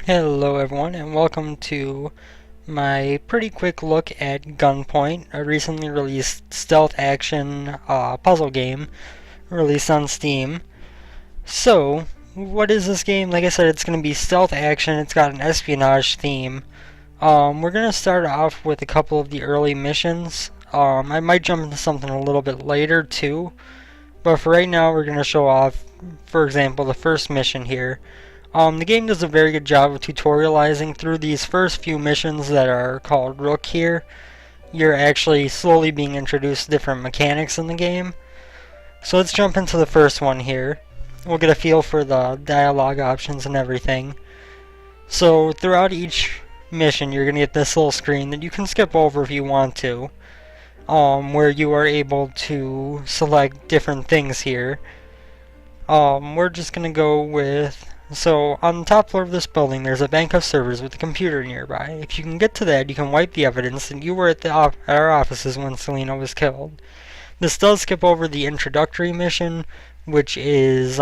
Hello everyone and welcome to my pretty quick look at Gunpoint, a recently released stealth action puzzle game released on Steam. So, what is this game? Like I said, it's going to be stealth action. It's got an espionage theme. We're going to start off with a couple of the early missions. I might jump into something a little bit later too, but for right now we're going to show off, for example, the first mission here. The game does a very good job of tutorializing through these first few missions that are called Rook here. You're actually slowly being introduced to different mechanics in the game. So let's jump into the first one here. We'll get a feel for the dialogue options and everything. So throughout each mission you're going to get this little screen that you can skip over if you want to, where you are able to select different things here. We're just going to go with... So, on the top floor of this building, there's a bank of servers with a computer nearby. If you can get to that, you can wipe the evidence that you were at our offices when Selena was killed. This does skip over the introductory mission, which is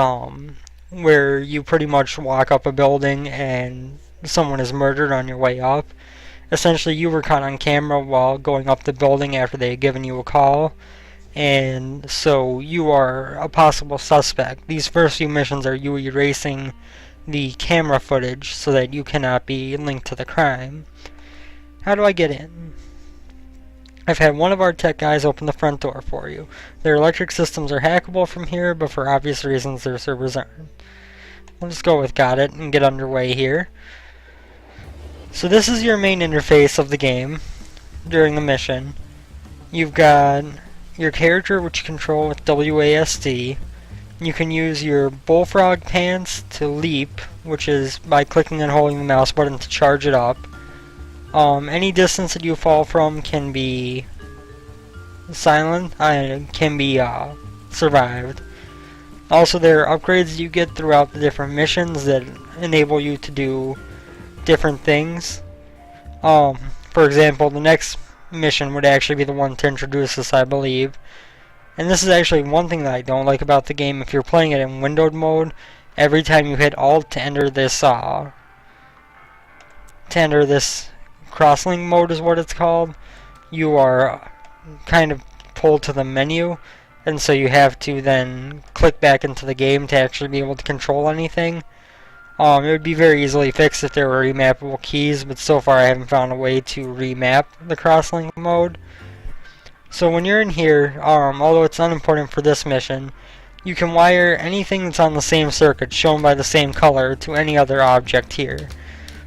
where you pretty much walk up a building and someone is murdered on your way up. Essentially, you were caught on camera while going up the building after they had given you a call, and so you are a possible suspect. These first few missions are you erasing the camera footage so that you cannot be linked to the crime. How do I get in? I've had one of our tech guys open the front door for you. Their electric systems are hackable from here, but for obvious reasons their servers aren't. We'll just go with got it and get underway here. So this is your main interface of the game during the mission. You've got your character, which you control with WASD. You can use your bullfrog pants to leap, which is by clicking and holding the mouse button to charge it up. Any distance that you fall from can be silent, can be survived. Also, there are upgrades you get throughout the different missions that enable you to do different things. For example, the next mission would actually be the one to introduce us, I believe. And this is actually one thing that I don't like about the game. If you're playing it in windowed mode, every time you hit Alt to enter this crosslink mode is what it's called, you are kind of pulled to the menu, and so you have to then click back into the game to actually be able to control anything. It would be very easily fixed if there were remappable keys, but so far I haven't found a way to remap the crosslink mode. So when you're in here, although it's unimportant for this mission, you can wire anything that's on the same circuit shown by the same color to any other object here.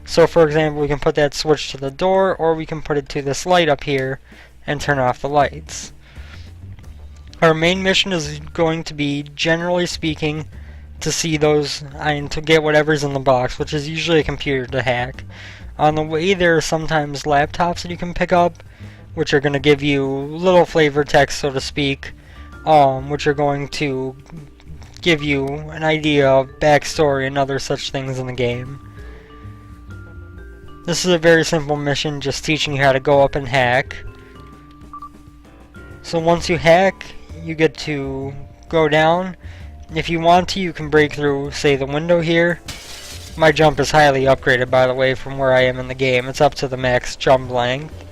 So for example, we can put that switch to the door, or we can put it to this light up here and turn off the lights. Our main mission is going to be, generally speaking, to see those and to get whatever's in the box, which is usually a computer to hack. On the way, there are sometimes laptops that you can pick up, which are going to give you little flavor text, so to speak, which are going to give you an idea of backstory and other such things in the game. This is a very simple mission, just teaching you how to go up and hack. So once you hack, you get to go down. If you want to, you can break through, say, the window here. My jump is highly upgraded, by the way, from where I am in the game. It's up to the max jump length.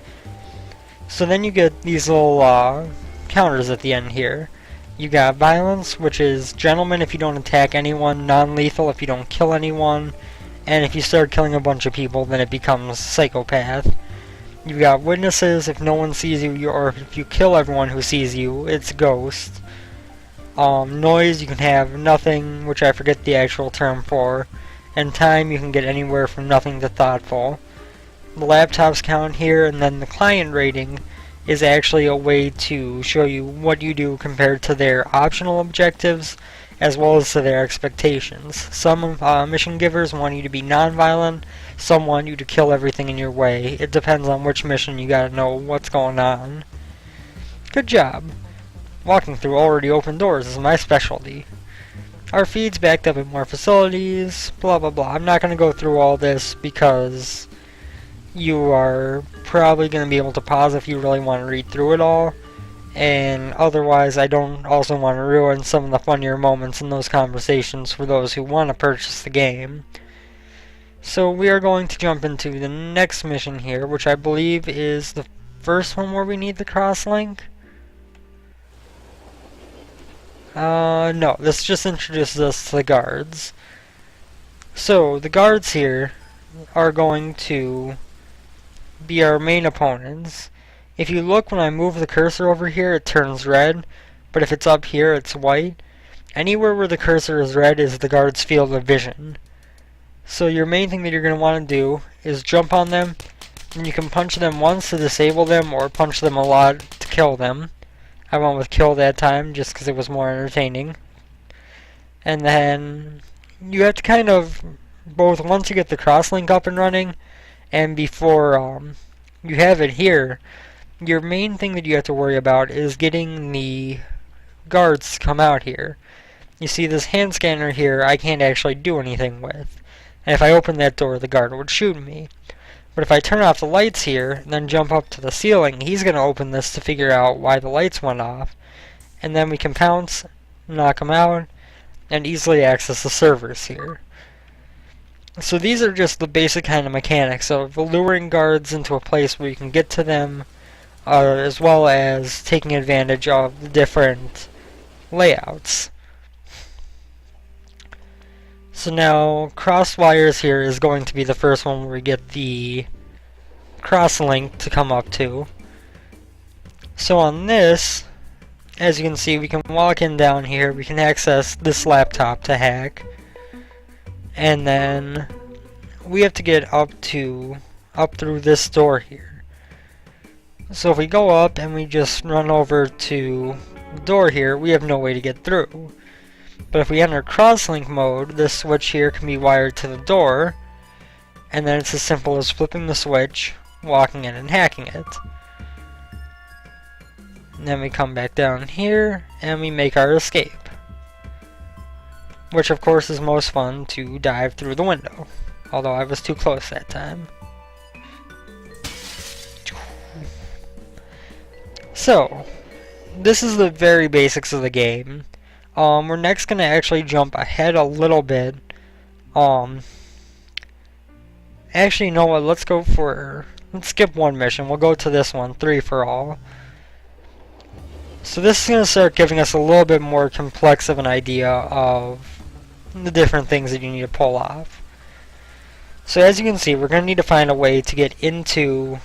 So then you get these little counters at the end here. You got violence, which is gentleman if you don't attack anyone, non-lethal if you don't kill anyone, and if you start killing a bunch of people, then it becomes psychopath. You got witnesses, if no one sees you, or if you kill everyone who sees you, it's ghost. Noise, you can have nothing, which I forget the actual term for, and time, you can get anywhere from nothing to thoughtful. The laptops count here, and then the client rating is actually a way to show you what you do compared to their optional objectives, as well as to their expectations. Some mission givers want you to be non-violent, some want you to kill everything in your way. It depends on which mission, you gotta know what's going on. Good job. Walking through already open doors is my specialty. Our feed's backed up in more facilities, blah blah blah. I'm not gonna go through all this because you are probably going to be able to pause if you really want to read through it all, and otherwise I don't also want to ruin some of the funnier moments in those conversations for those who want to purchase the game. So we are going to jump into the next mission here, which I believe is the first one where we need the crosslink. No, this just introduces us to the guards. So the guards here are going to be our main opponents. If you look, when I move the cursor over here, it turns red, but if it's up here, it's white. Anywhere where the cursor is red is the guard's field of vision. So your main thing that you're going to want to do is jump on them, and you can punch them once to disable them, or punch them a lot to kill them. I went with kill that time, just because it was more entertaining. And then you have to kind of, both once you get the crosslink up and running, and before you have it here, your main thing that you have to worry about is getting the guards to come out here. You see this hand scanner here, I can't actually do anything with. And if I open that door, the guard would shoot me. But if I turn off the lights here, and then jump up to the ceiling, he's going to open this to figure out why the lights went off. And then we can pounce, knock him out, and easily access the servers here. So these are just the basic kind of mechanics of luring guards into a place where you can get to them, as well as taking advantage of the different layouts. So now, cross wires here is going to be the first one where we get the crosslink to come up to. So on this, as you can see, we can walk in down here, we can access this laptop to hack, and then we have to get up through this door here. So if we go up and we just run over to the door here, we have no way to get through. But if we enter crosslink mode, this switch here can be wired to the door, and then it's as simple as flipping the switch, walking in and hacking it. And then we come back down here, and we make our escape. Which of course is most fun to dive through the window, although I was too close that time. So, this is the very basics of the game. We're next going to actually jump ahead a little bit. Actually, you know what, let's skip one mission. We'll go to this one, 3 for all. So this is going to start giving us a little bit more complex of an idea of the different things that you need to pull off. So as you can see, we're going to need to find a way to get into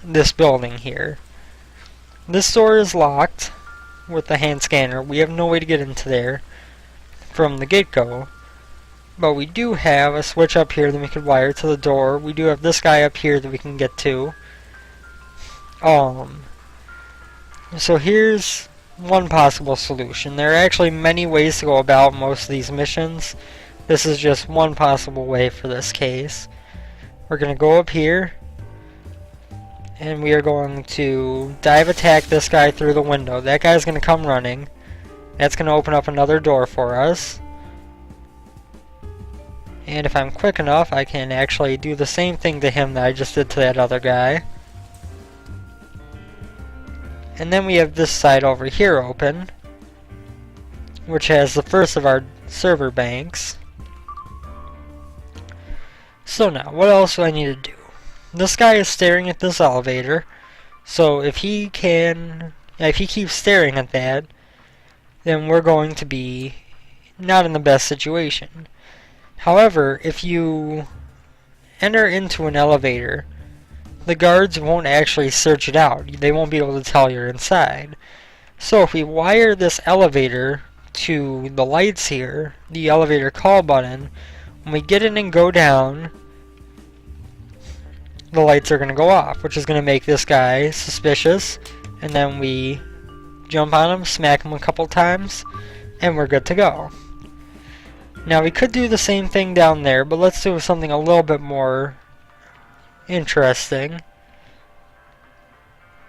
this building here. This door is locked with the hand scanner. We have no way to get into there from the get-go, but we do have a switch up here that we could wire to the door. We do have this guy up here that we can get to. So here's one possible solution. There are actually many ways to go about most of these missions. This is just one possible way for this case. We're going to go up here, and we are going to dive attack this guy through the window. That guy's going to come running. That's going to open up another door for us. And if I'm quick enough, I can actually do the same thing to him that I just did to that other guy. And then we have this side over here open, which has the first of our server banks. So now, what else do I need to do? This guy is staring at this elevator, so if he keeps staring at that, then we're going to be not in the best situation. However, if you enter into an elevator, the guards won't actually search it out. They won't be able to tell you're inside. So if we wire this elevator to the lights here, the elevator call button, when we get in and go down, the lights are going to go off, which is going to make this guy suspicious, and then we jump on him, smack him a couple times, and we're good to go. Now we could do the same thing down there, but let's do something a little bit more interesting.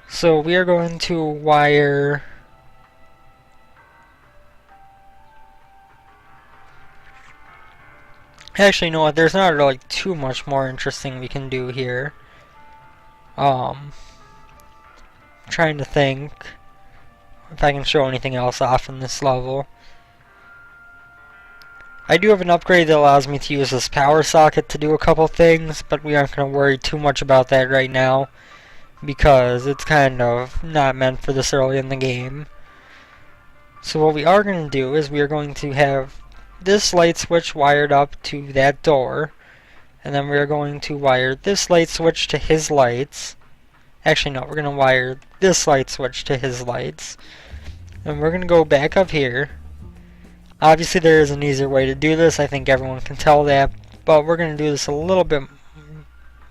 So we are going to wire actually, you know what, there's not really too much more interesting we can do here. Trying to think if I can show anything else off in this level. I do have an upgrade that allows me to use this power socket to do a couple things, but we aren't going to worry too much about that right now because it's kind of not meant for this early in the game. So what we are going to do is we are going to have this light switch wired up to that door, and then we are going to wire this light switch to his lights. Actually no, we're going to wire this light switch to his lights. And we're going to go back up here. Obviously there is an easier way to do this, I think everyone can tell that, but we're going to do this a little bit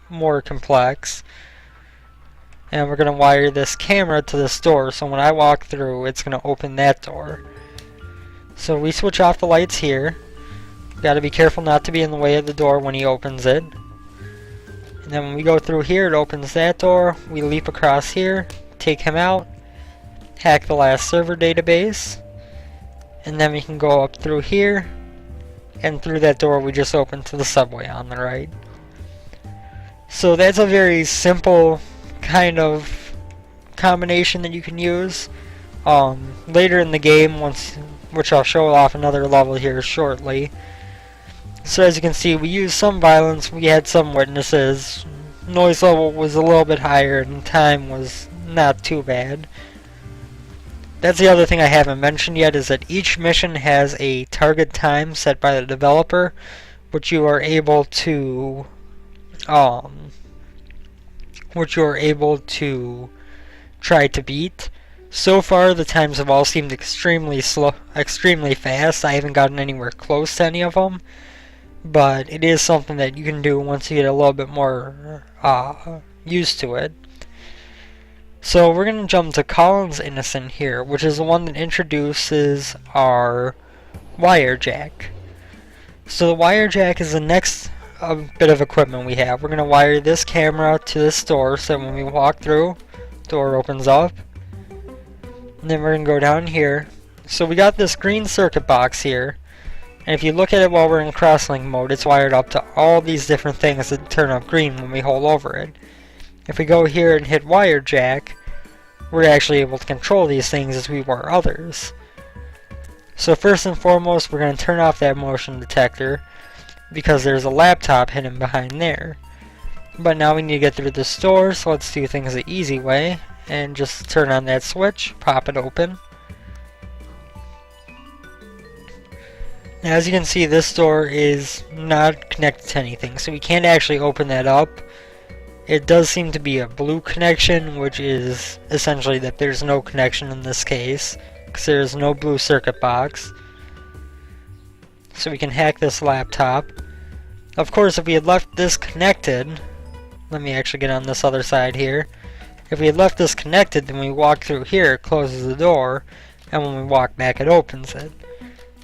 more complex. And we're going to wire this camera to this door, so when I walk through, it's going to open that door. So we switch off the lights here. Got to be careful not to be in the way of the door when he opens it. And then when we go through here, it opens that door. We leap across here, take him out, hack the last server database, and then we can go up through here, and through that door we just opened to the subway on the right. So that's a very simple kind of combination that you can use. Later in the game, which I'll show off another level here shortly. So as you can see, we used some violence, we had some witnesses, noise level was a little bit higher, and time was not too bad. That's the other thing I haven't mentioned yet, is that each mission has a target time set by the developer, which you are able to try to beat. So far the times have all seemed extremely fast. I haven't gotten anywhere close to any of them, but it is something that you can do once you get a little bit more used to it. So we're going to jump to Colin's Innocent here, which is the one that introduces our wire jack. So the wire jack is the next bit of equipment we have. We're going to wire this camera to this door, so when we walk through, door opens up. And then we're going to go down here. So we got this green circuit box here, and if you look at it while we're in crosslink mode, it's wired up to all these different things that turn up green when we hold over it. If we go here and hit wire jack, we're actually able to control these things as we were others. So first and foremost, we're going to turn off that motion detector because there's a laptop hidden behind there. But now we need to get through this door, so let's do things the easy way and just turn on that switch, pop it open. Now as you can see, this door is not connected to anything, so we can't actually open that up. It does seem to be a blue connection, which is essentially that there's no connection in this case, because there's no blue circuit box. So we can hack this laptop. Of course, if we had left this connected, let me actually get on this other side here. If we had left this connected, then we walk through here, it closes the door, and when we walk back it opens it.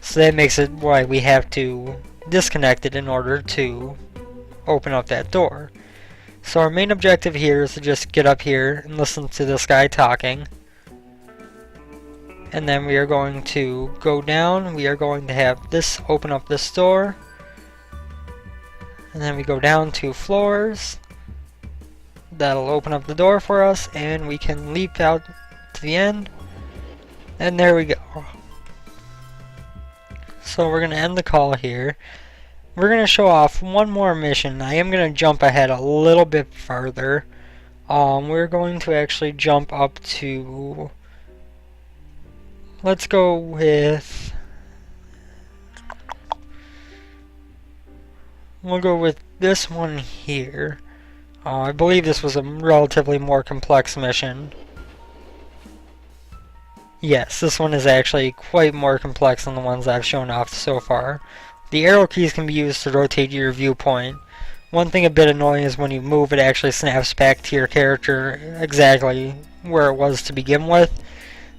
So that makes it why we have to disconnect it in order to open up that door. So our main objective here is to just get up here and listen to this guy talking. And then we are going to go down, we are going to have this open up this door. And then we go down 2 floors. That'll open up the door for us, and we can leap out to the end. And there we go. So we're going to end the call here. We're going to show off one more mission. I am going to jump ahead a little bit further. We're going to actually jump up to... Let's go with... We'll go with this one here. I believe this was a relatively more complex mission. Yes, this one is actually quite more complex than the ones I've shown off so far. The arrow keys can be used to rotate your viewpoint. One thing a bit annoying is when you move, it actually snaps back to your character exactly where it was to begin with,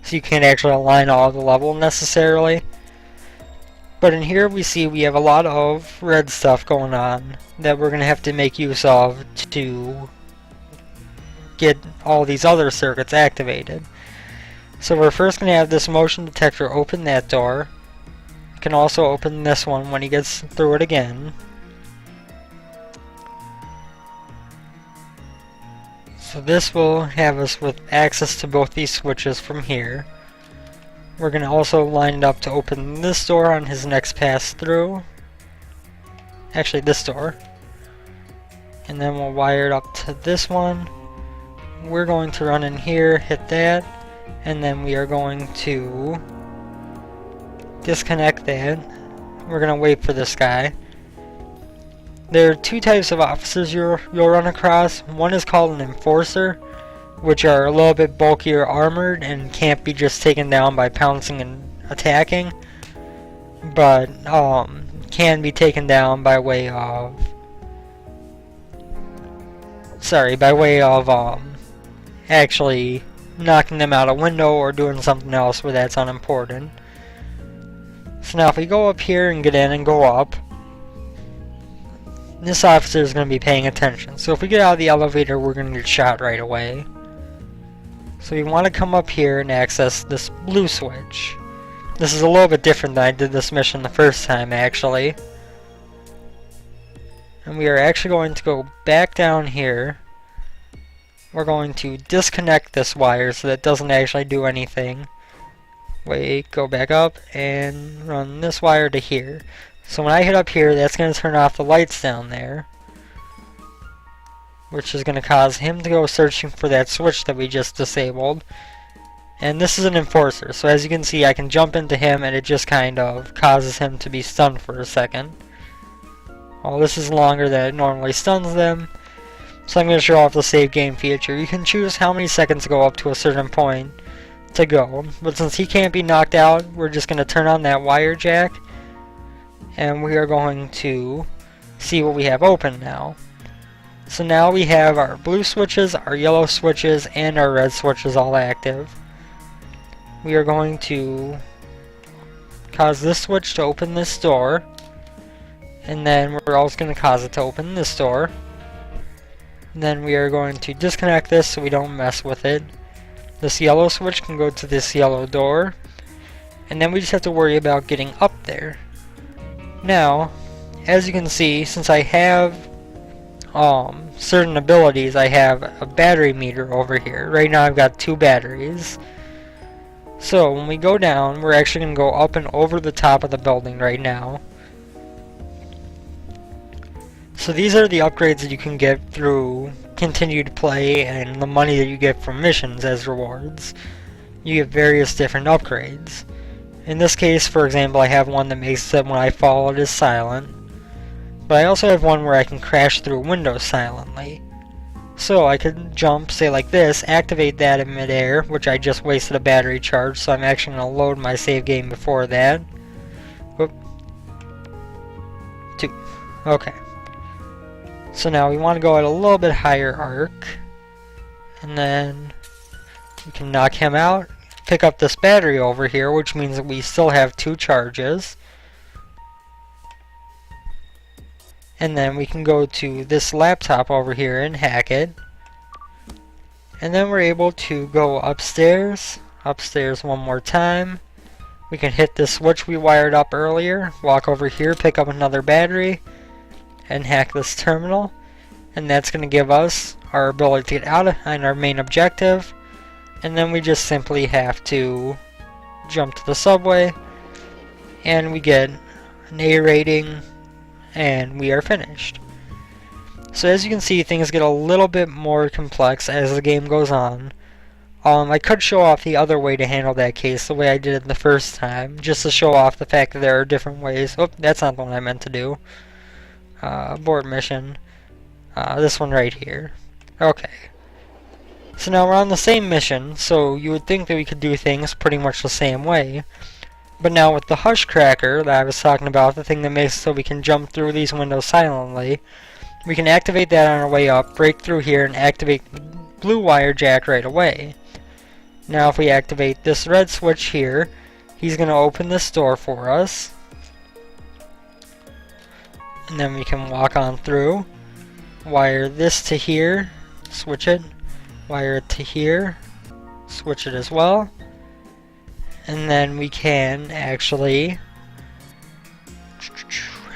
so you can't actually align all the level necessarily. But in here we see we have a lot of red stuff going on that we're going to have to make use of to get all these other circuits activated. So we're first going to have this motion detector open that door. You can also open this one when he gets through it again. So this will have us with access to both these switches from here. We're going to also line it up to open this door on his next pass through. Actually, this door. And then we'll wire it up to this one. We're going to run in here, hit that, and then we are going to disconnect that. We're going to wait for this guy. There are two types of officers you'll run across. One is called an enforcer, which are a little bit bulkier armored and can't be just taken down by pouncing and attacking, but can be taken down by way of actually knocking them out a window or doing something else where that's unimportant. So now if we go up here and get in and go up, this officer is going to be paying attention. So if we get out of the elevator, we're going to get shot right away. So we want to come up here and access this blue switch. This is a little bit different than I did this mission the first time, actually. And we are actually going to go back down here. We're going to disconnect this wire so that it doesn't actually do anything. Wait, go back up and run this wire to here. So when I hit up here, that's going to turn off the lights down there, which is going to cause him to go searching for that switch that we just disabled. And this is an enforcer, so as you can see, I can jump into him and it just kind of causes him to be stunned for a second. Well, this is longer than it normally stuns them, so I'm going to show off the save game feature. You can choose how many seconds to go up to a certain point to go, but since he can't be knocked out, we're just going to turn on that wire jack, and we are going to see what we have open now. So now we have our blue switches, our yellow switches, and our red switches all active. We are going to cause this switch to open this door, and then we're also going to cause it to open this door. And then we are going to disconnect this so we don't mess with it. This yellow switch can go to this yellow door, and then we just have to worry about getting up there. Now, as you can see, since I have certain abilities, I have a battery meter over here. Right now I've got 2 batteries. So when we go down, we're actually going to go up and over the top of the building right now. So these are the upgrades that you can get through continued play and the money that you get from missions as rewards. You get various different upgrades. In this case, for example, I have one that makes it when I fall it is silent. But I also have one where I can crash through windows silently. So I could jump, say like this, activate that in midair, which I just wasted a battery charge, so I'm actually going to load my save game before that. Whoop. 2. Okay. So now we want to go at a little bit higher arc. And then we can knock him out, pick up this battery over here, which means that we still have 2 charges. And then we can go to this laptop over here and hack it. And then we're able to go upstairs one more time. We can hit this switch we wired up earlier, walk over here, pick up another battery, and hack this terminal. And that's going to give us our ability to get out on our main objective. And then we just simply have to jump to the subway, and we get an A rating, and we are finished. So as you can see, things get a little bit more complex as the game goes on. I could show off the other way to handle that case, the way I did it the first time, just to show off the fact that there are different ways. Oh, that's not the one I meant to do. Abort mission. This one right here. Okay. So now we're on the same mission, so you would think that we could do things pretty much the same way. But now with the hush cracker that I was talking about, the thing that makes it so we can jump through these windows silently, we can activate that on our way up, break through here, and activate the blue wire jack right away. Now if we activate this red switch here, he's going to open this door for us. And then we can walk on through, wire this to here, switch it, wire it to here, switch it as well. And then we can actually,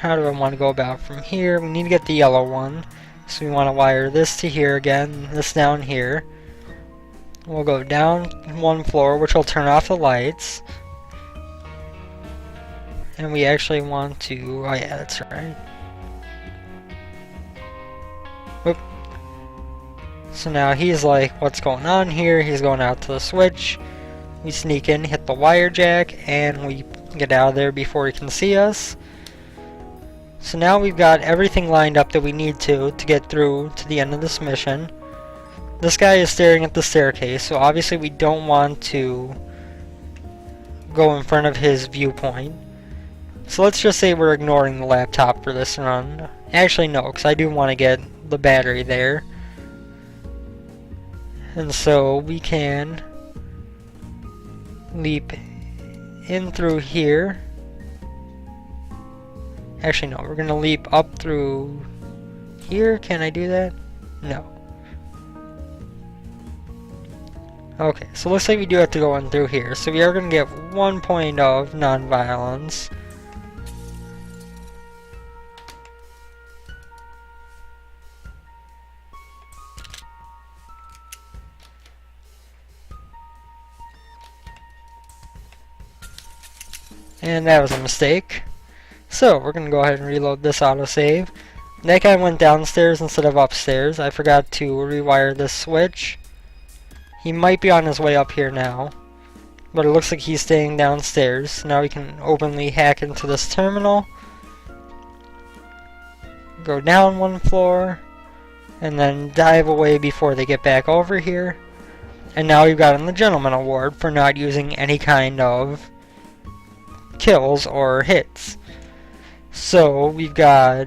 how do I want to go about from here? We need to get the yellow one. So we want to wire this to here again, this down here. We'll go down 1 floor, which will turn off the lights. And we actually want to, oh yeah, that's right. Whoop. So now he's like, what's going on here? He's going out to the switch. We sneak in, hit the wire jack, and we get out of there before he can see us. So now we've got everything lined up that we need to get through to the end of this mission. This guy is staring at the staircase, so obviously we don't want to go in front of his viewpoint. So let's just say we're ignoring the laptop for this run. Actually no, because I do want to get the battery there. And so we can leap in through here. Actually no, we're going to leap up through here. Can I do that? No. Okay, so looks like we do have to go in through here. So we are going to get 1 point of non-violence. And that was a mistake. So we're going to go ahead and reload this autosave. That guy went downstairs instead of upstairs. I forgot to rewire this switch. He might be on his way up here now, but it looks like he's staying downstairs. Now we can openly hack into this terminal. Go down 1 floor, and then dive away before they get back over here. And now we've gotten the Gentleman Award for not using any kind of kills or hits. So we've got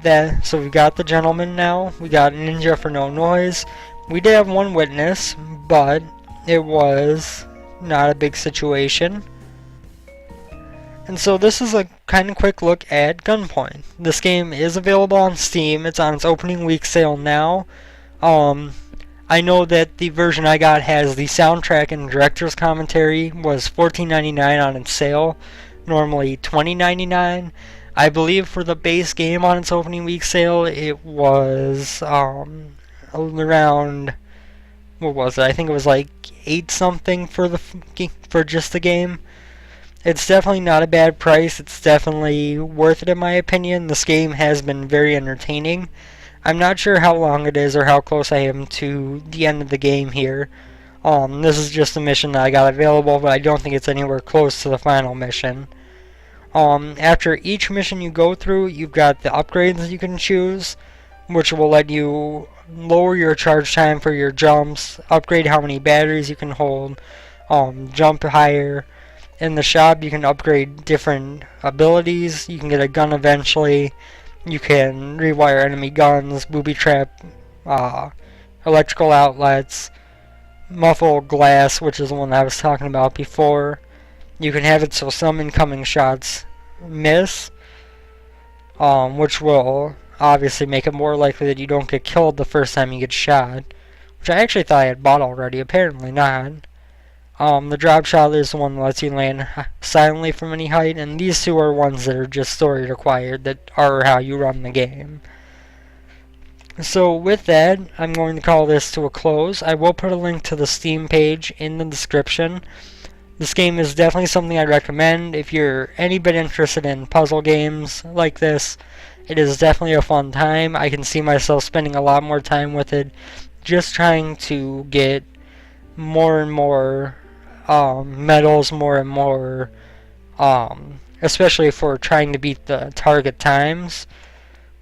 that. So we've got the gentleman now. We got ninja for no noise. We did have 1 witness, but it was not a big situation. And so this is a kind of quick look at Gunpoint. This game is available on Steam. It's on its opening week sale now. I know that the version I got has the soundtrack and director's commentary. Was $14.99 on its sale, normally $20.99. I believe for the base game on its opening week sale, it was around, what was it? I think it was like 8 something for just the game. It's definitely not a bad price. It's definitely worth it in my opinion. This game has been very entertaining. I'm not sure how long it is or how close I am to the end of the game here. This is just a mission that I got available, but I don't think it's anywhere close to the final mission. After each mission you go through, you've got the upgrades you can choose, which will let you lower your charge time for your jumps, upgrade how many batteries you can hold, jump higher. In the shop you can upgrade different abilities. You can get a gun eventually. You can rewire enemy guns, booby trap, electrical outlets, muffle glass, which is the one I was talking about before. You can have it so some incoming shots miss, which will obviously make it more likely that you don't get killed the first time you get shot, which I actually thought I had bought already, apparently not. The drop shot is the one that lets you land silently from any height, and these two are ones that are just story required, that are how you run the game. So with that, I'm going to call this to a close. I will put a link to the Steam page in the description. This game is definitely something I recommend. If you're any bit interested in puzzle games like this, it is definitely a fun time. I can see myself spending a lot more time with it, just trying to get more and more medals, more and more, especially for trying to beat the target times,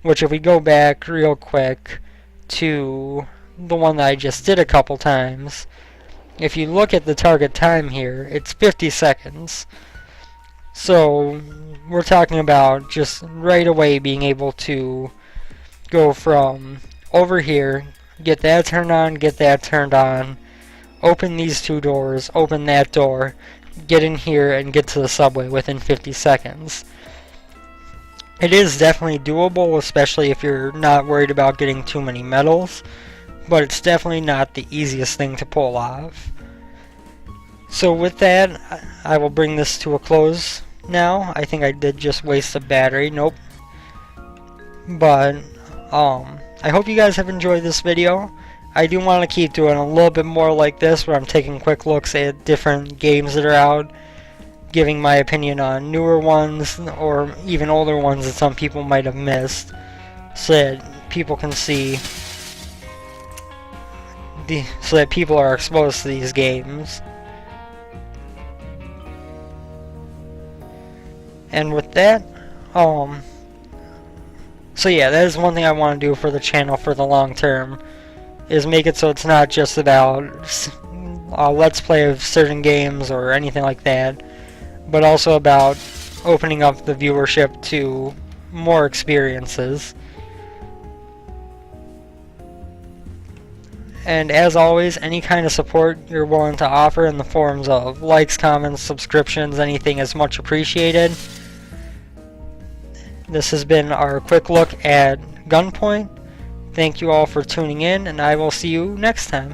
which if we go back real quick to the one that I just did a couple times, if you look at the target time here, it's 50 seconds. So we're talking about just right away being able to go from over here, get that turned on, get that turned on, open these 2 doors, open that door, get in here, and get to the subway within 50 seconds. It is definitely doable, especially if you're not worried about getting too many medals, but it's definitely not the easiest thing to pull off. So with that, I will bring this to a close now. I think I did just waste a battery. Nope. But, I hope you guys have enjoyed this video. I do want to keep doing a little bit more like this, where I'm taking quick looks at different games that are out, giving my opinion on newer ones or even older ones that some people might have missed, so that people can see so that people are exposed to these games. And with that, so yeah, that is one thing I want to do for the channel for the long term, is make it so it's not just about let's play of certain games or anything like that, but also about opening up the viewership to more experiences. And as always, any kind of support you're willing to offer in the forms of likes, comments, subscriptions, anything is much appreciated. This has been our quick look at Gunpoint. Thank you all for tuning in, and I will see you next time.